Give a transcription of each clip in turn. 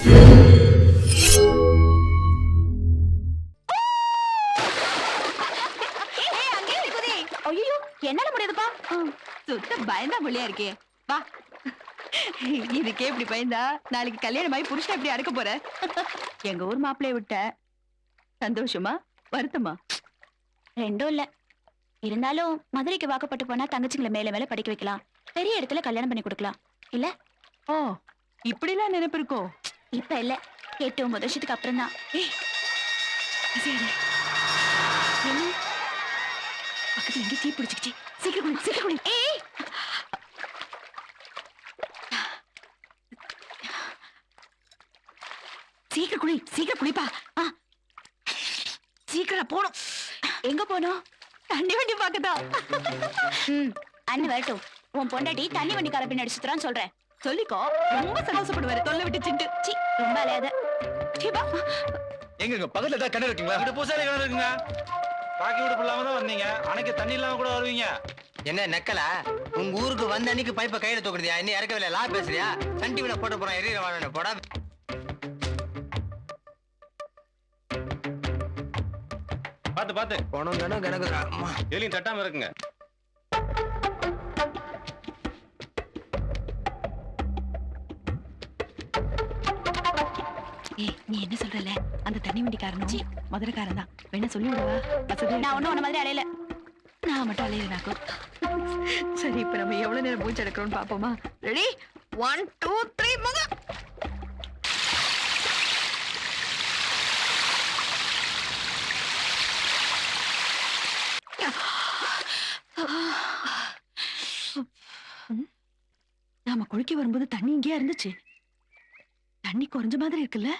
ஐயோ என்னால முடியாதுப்பா. சுத்த பயந்தா புள்ளியா இருக்கே. வா. இதுக்கே இப்படி பயந்தா நாளைக்கு கல்யாணமாயி புருஷன் எப்படி அடக்க போற? எங்க ஊர் மாப்பிள்ளைய விட்ட சந்தோஷமா வருத்தமா? ரெண்டும் இல்ல. இருந்தாலும் மதுரைக்கு வாக்கப்பட்டு போனா தங்கச்சிங்களை மேல மேல படிக்க வைக்கலாம், பெரிய இடத்துல கல்யாணம் பண்ணி கொடுக்கலாம் இல்ல? ஓ இப்படிலாம் நினைப்பு இருக்கோ? இப்ப இல்ல, 8-9 வருஷத்துக்கு அப்புறம் தான். சரி பக்கத்துல எங்க தீ பிடிச்சிக்கிச்சு. சீக்கிரம் குளி, சீக்கிரம் குளி. ஏய் சீக்கிரம் குளி, சீக்கிரம் குளிப்பா. சீக்கிரம் போணும். எங்க போனோம்? தண்ணி வண்டி பாக்கதா. அண்ணி வரட்டும். உன் பொண்டாட்டி தண்ணி வண்டி கார பின்னாடி சுத்துறான்னு சொல்றேன். சொல்லிக்கோ, ரொம்ப சந்தோஷப்படுவாரு. தொல்லை விட்டு சிண்டு. சி ரொம்ப அலையாத. எங்க பக்கத்துல ஏதாவது கிணறு இருக்குங்களா? இங்க பூசாரி கிணறு இருக்குங்க. பாக்கி விடுப்பு இல்லாம தான் வந்தீங்க. அன்னைக்கு தண்ணி இல்லாம கூட வருவீங்க. என்ன நக்கல? உங்க ஊருக்கு வந்த அன்னைக்கு பைப்பை கையில தூக்குறியா? இன்னும் இறக்கவில்லை, லா பேசுறியா? சன் டிவில போட்டு போறான், எரியற வாழ போடா. பாத்து பாத்து போனோம் தானே கிடக்குறா. எலியும் தட்டாம இருக்குங்க. ஏய் நீ என்ன சொல்றல? அந்த தண்ணி வண்டிக்காரனும் மதுரைக்காரன் தான். வேணா சொல்லி விடுவா. நான் ஒண்ணும் உன்ன மாதிரி அலையல. நான் மட்டும் அலையிறாக்கும். சரி இப்ப நம்ம எவ்வளவு நேரம் மூச்சு எடுக்கிறோம்னு பாப்போமா? ரெடி 1 2 3 மக. நாம குளிக்க வரும்போது தண்ணி இங்கேயா இருந்துச்சு? தண்ணி குறைஞ்ச மாதிரி இருக்குல்ல?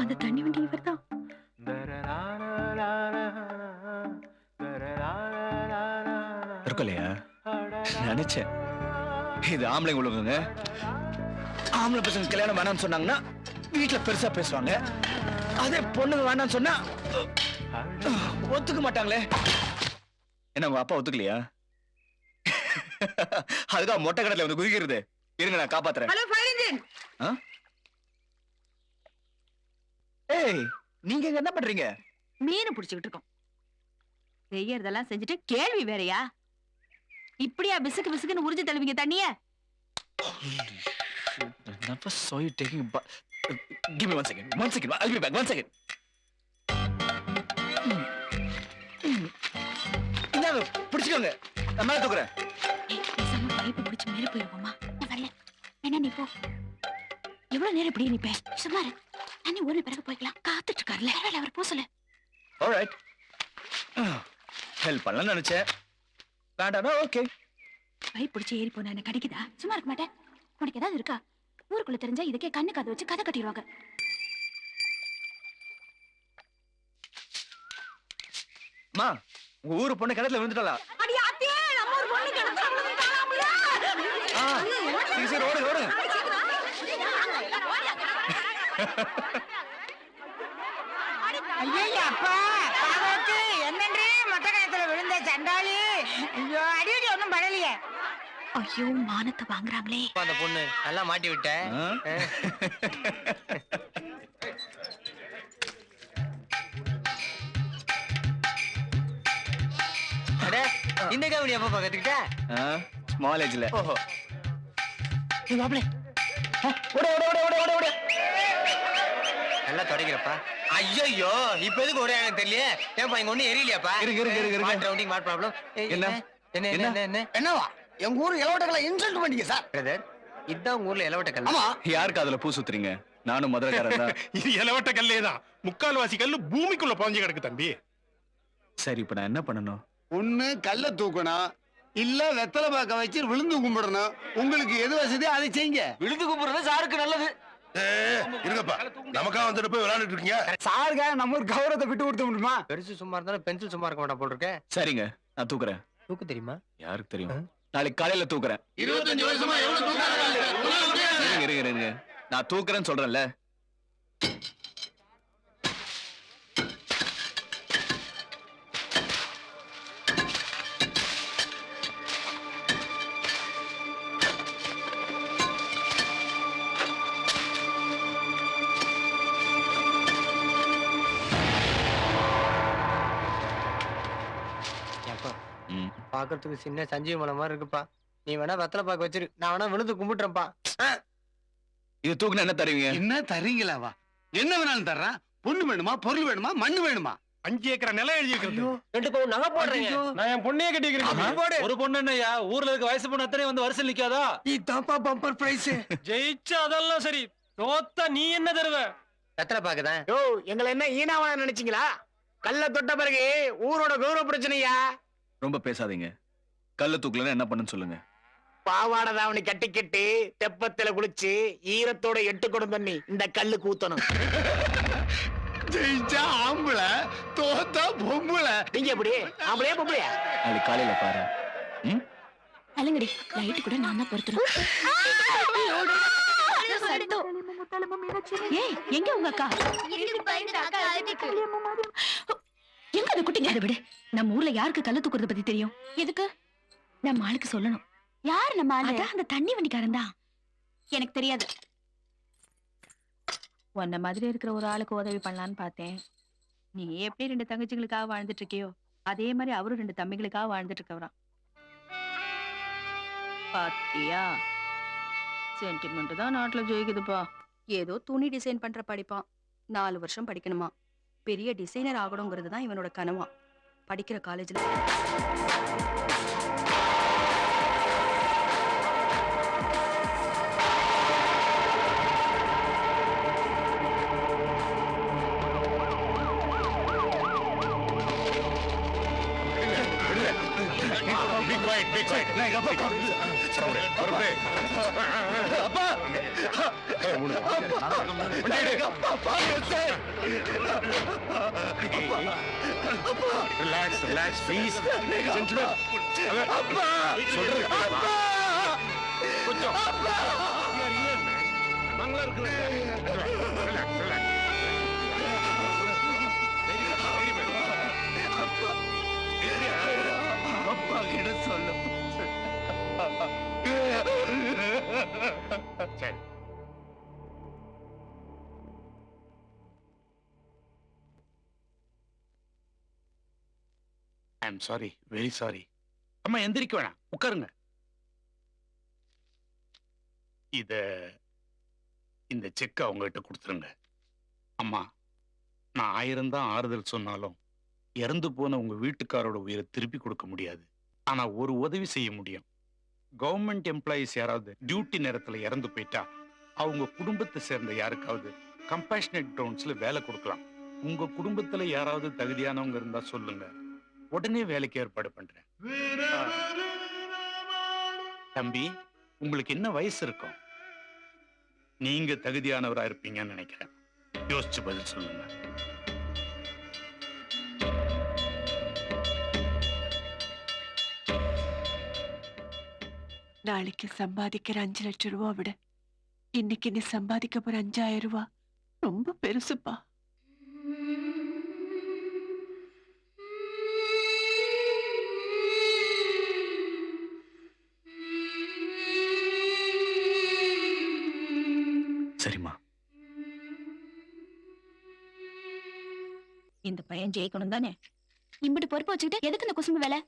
அந்த தண்ணி வண்டி இவர்தான். இருக்கலையா? நினைச்சேன். இது ஆம்பளைங்க உலகங்க. ஆம்பளை பசங்க கல்யாணம் வேணாம்னு சொன்னாங்கன்னா வீட்டுல பெருசா பேசுவாங்க. அதே பொண்ணுங்க வேணாம்னு சொன்னா ஒத்துக்க மாட்டாங்களே. என்ன உங்க அப்பா ஒத்துக்கலையா? அதுதான் மொட்டை கடல வந்து குதிக்கிறது. இருங்க நான் காப்பாத்துறேன். Hello fire engine. ஏய் நீங்க இங்க என்ன பண்றீங்க? மீன் பிடிச்சுக்கிட்டு இருக்கோம். செய்யறதெல்லாம் செஞ்சுட்டு கேள்வி வேறயா? இப்படியா பிசுக்கு பிசுக்குன்னு உறிஞ்சு தள்ளுவீங்க தண்ணிய? Never saw you taking a bath. Give me 1 second. 1 second. I'll be back. 1 second. இந்தாங்க பிடிச்சுக்கோங்க. நான் மேல தூக்குறேன். ஏய் பேசாம பைப்பு பிடிச்சு மேல போயிருவோமா? நான் வரல. என்ன நீ போ. எவ்வளவு நேரம் இப்படியே நிப்ப? சும்மா இரு. தண்ணி ஊர்ல பிறகு போய்க்கலாம். காத்துட்டு இருக்காருல. பரவாயில்ல, அவர் போ சொல்லு. All right. ஹெல்ப் பண்ணலாம் நினைச்சேன். வேண்டானா ஓகே. பைப் பிடிச்சு ஏறி போனா என்ன கிடைக்குதா? சும்மா இருக்க மாட்டேன். உனக்கு ஏதாவது இருக்கா? ஊருக்குள்ள தெரிஞ்சா இதுக்கே கண்ணு காது வச்சு கதை கட்டிடுவாங்க. அம்மா உங்க ஊரு பொண்ணு கிணத்துல விழுந்துட்டாளா? அடி அத்தியே நம்ம ஒரு பொண்ணு கிணத்துல விழுந்துட்டாளாம்ல. சரி ஓடுங்க ஓடுங்க. ஐயா அப்பா பாவத்து என்னன்றே மொட்டை கணத்துல விழுந்த சண்டாளி. ஐயோ அடிக்கடி ஒன்றும் படலையே. ஐயோ மானத்தை வாங்குறாங்களே. அந்த பொண்ணு நல்லா மாட்டி விட்ட. அட இந்த காமெடி எப்ப கத்துக்கிட்ட? ஸ்மால் ஏஜ்ல. ஓஹோ ஏய் மாப்ளே. ஓடு ஓடு ஓடு ஓடு ஓடு. நல்லா தொடக்கிறப்பா. ஐயோ இப்ப எதுக்கு ஒரே எனக்கு தெரியலையே. ஏன்பா இங்க ஒண்ணு எரியலையாப்பா? இருக்கு. What rounding what problem? என்ன என்ன என்ன என்ன என்னவா எங்க ஊர் இளவட்டங்களை இன்சல்ட் பண்ணீங்க சார். பிரதர் இதான் உங்க ஊர்ல இளவட்ட கல். ஆமா யாருக்கு அதுல பூ சுத்துறீங்க? நானும் மதுரைக்காரன் தான். இது இலவட்ட கல்லே தான். முக்கால்வாசி கல்லு பூமிக்குள்ள பாஞ்சு கிடக்கு தம்பி. சரி இப்ப நான் என்ன பண்ணணும்? ஒண்ணு கல்ல தூக்கணும், இல்ல வெத்தலை பாக்க வச்சு விழுந்து கும்பிடணும். உங்களுக்கு எது வசதி அதை செய்யுங்க. விழுந்து கும்பிடுறது சாருக்கு நல்லது. இருங்கப்பா, நமக்கா வந்துட்டு போய் விளையாண்டுட்டு இருக்கீங்க. சாருக்காக நம்ம ஒரு கௌரவத்தை விட்டு கொடுத்த முடியுமா? பெருசு சும்மா இருந்தாலும் பென்சில் சும்மா இருக்க மாட்டா போல் இருக்க. சரிங்க நான் தூக்குறேன். தூக்கு தெரியுமா? யாருக்கு தெரியும்? நாளைக்கு காலையில தூக்குறேன். 25 வருஷமா எவ்வளவு இருங்க நான் தூக்குறேன்னு சொல்றேன்ல. பாக்குறதுக்கு சின்ன சஞ்சீவ மலை மாதிரி இருக்குப்பா. நீ வேணா வெத்தலை பாக்க வச்சிரு, நான் வேணா விழுந்து கும்பிட்டுறேன்ப்பா. இது தூக்குனா என்ன தருவீங்க? என்ன தரீங்களாவா? என்ன வேணாலும் தர்றான். பொண்ணு வேணுமா, பொருள் வேணுமா, மண்ணு வேணுமா? 5 ஏக்கர் நிலம் எழுதி இருக்கிறது. 2 பவுன் நகை போடுறீங்க. நான் என் பொண்ணையே கட்டிக்கிறேன். ஒரு பொண்ணு என்னய்யா, ஊர்ல இருக்க வயசு பொண்ணு அத்தனை வந்து வரிசையில் நிக்காதா? இதான்ப்பா பம்பர் பிரைஸ். ஜெயிச்சா அதெல்லாம் சரி, தோத்தா நீ என்ன தருவ? வெத்தலை பாக்குதான். யோ எங்களை என்ன ஈனாவா நினைச்சீங்களா? கல்ல தொட்ட பிறகு ஊரோட கௌரவ பிரச்சனையா? ரொம்ப பேசாதீங்க. கல்ல தூக்கலன்னா என்ன பண்ணுன்னு சொல்லுங்க. பாவாடை தாவணி கட்டிக்கிட்டு தெப்பத்துல குளிச்சு ஈரத்தோட 8 குடம் தண்ணி இந்த கல்லு கூத்தணும். ஜெயிச்சா ஆம்பளை, தோத்தா பொம்பளை. நீங்க எப்படி அப்படியே பொம்பளையா? நாளைக்கு காலையில பாரு. ம்? அலங்கடி லைட் கூட நான் தான் பொறுத்துறேன். ஏய் எங்க உங்க அக்கா? எங்க அந்த குட்டிங்க? அதை விடு. நம்ம ஊர்ல யாருக்கு கல்லு தூக்குறத பத்தி தெரியும்? எதுக்கு? நம்ம ஆளுக்கு சொல்லணும். யார் நம்ம ஆளு? அதான் அந்த தண்ணி வண்டிக்காரன் தான். எனக்கு தெரியாது. உன்ன மாதிரி இருக்கிற ஒரு ஆளுக்கு உதவி பண்ணலான்னு பார்த்தேன். நீ எப்படி 2 தங்கச்சிகளுக்காக வாழ்ந்துட்டு இருக்கியோ அதே மாதிரி அவரும் 2 தம்பிகளுக்காக வாழ்ந்துட்டு இருக்கவரான். பாத்தியா? சென்டிமெண்ட் தான் நாட்டுல ஜெயிக்குதுப்பா. ஏதோ துணி டிசைன் பண்ற படிப்பான். 4 வருஷம் படிக்கணுமா. பெரிய டிசைனர் ஆகணுங்கிறது தான் இவனோட கனவா. படிக்கிற காலேஜ்ல ரிலாக்ஸ் ப்ளீஸ். அப்பா கிட்ட சொல்ல. சரி. I'm sorry, very sorry. அம்மா எந்திரிக்க வேணாம், உட்காருங்க. இந்த செக் அவங்ககிட்ட கொடுத்துருங்க. அம்மா, நான் 1000 தான் ஆறுதல் சொன்னாலும் இறந்து போன உங்க வீட்டுக்காரோட உயிரை திருப்பி கொடுக்க முடியாது. ஆனா ஒரு உதவி செய்ய முடியும். கவர்மெண்ட் எம்ப்ளாயிஸ் யாராவது டியூட்டி நேரத்துல இறந்து போயிட்டா அவங்க குடும்பத்தை சேர்ந்த யாருக்காவது கம்பேஷனேட் கிரவுண்ட்ஸ்ல வேலை கொடுக்கலாம். உங்க குடும்பத்துல யாராவது தகுதியானவங்க இருந்தா சொல்லுங்க, உடனே வேலைக்கு ஏற்பாடு பண்றேன். தம்பி, உங்களுக்கு என்ன வயசு இருக்கும்? நீங்க தகுதியானவரா இருப்பீங்கன்னு நினைக்கிறேன். யோசிச்சு பதில் சொல்லுங்க. நாளைக்கு சம்பாதிக்கிற 5 லட்சம் ரூபா விட இன்னைக்கு நீ சம்பாதிக்க போற 5000 ரூபாய் ரொம்ப பெருசுப்பா. சரிம்மா. இந்த பையன் ஜெயிக்கணும் தானே? இம்பிட்டு பொறுப்பு வச்சுக்கிட்டு எதுக்கு இந்த குசும்பு வேலை?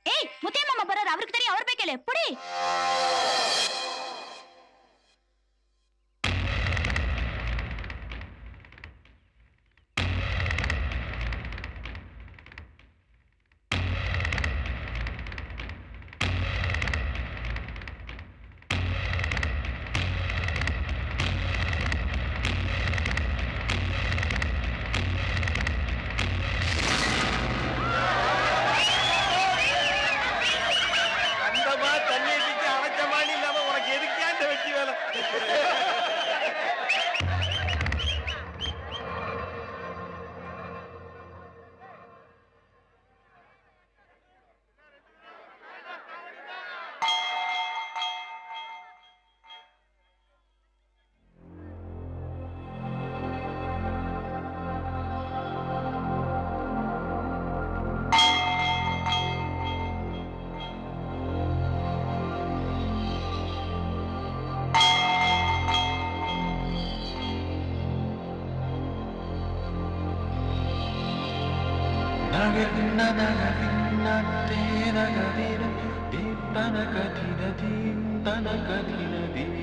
ஏய், முத்தைய மாமா போறாரு, அவருக்கு தெரியும், அவர் போய் கேளு. புடி. தண்ணி தனகதின தீம் தனகதின தீம் தனகதின தீம்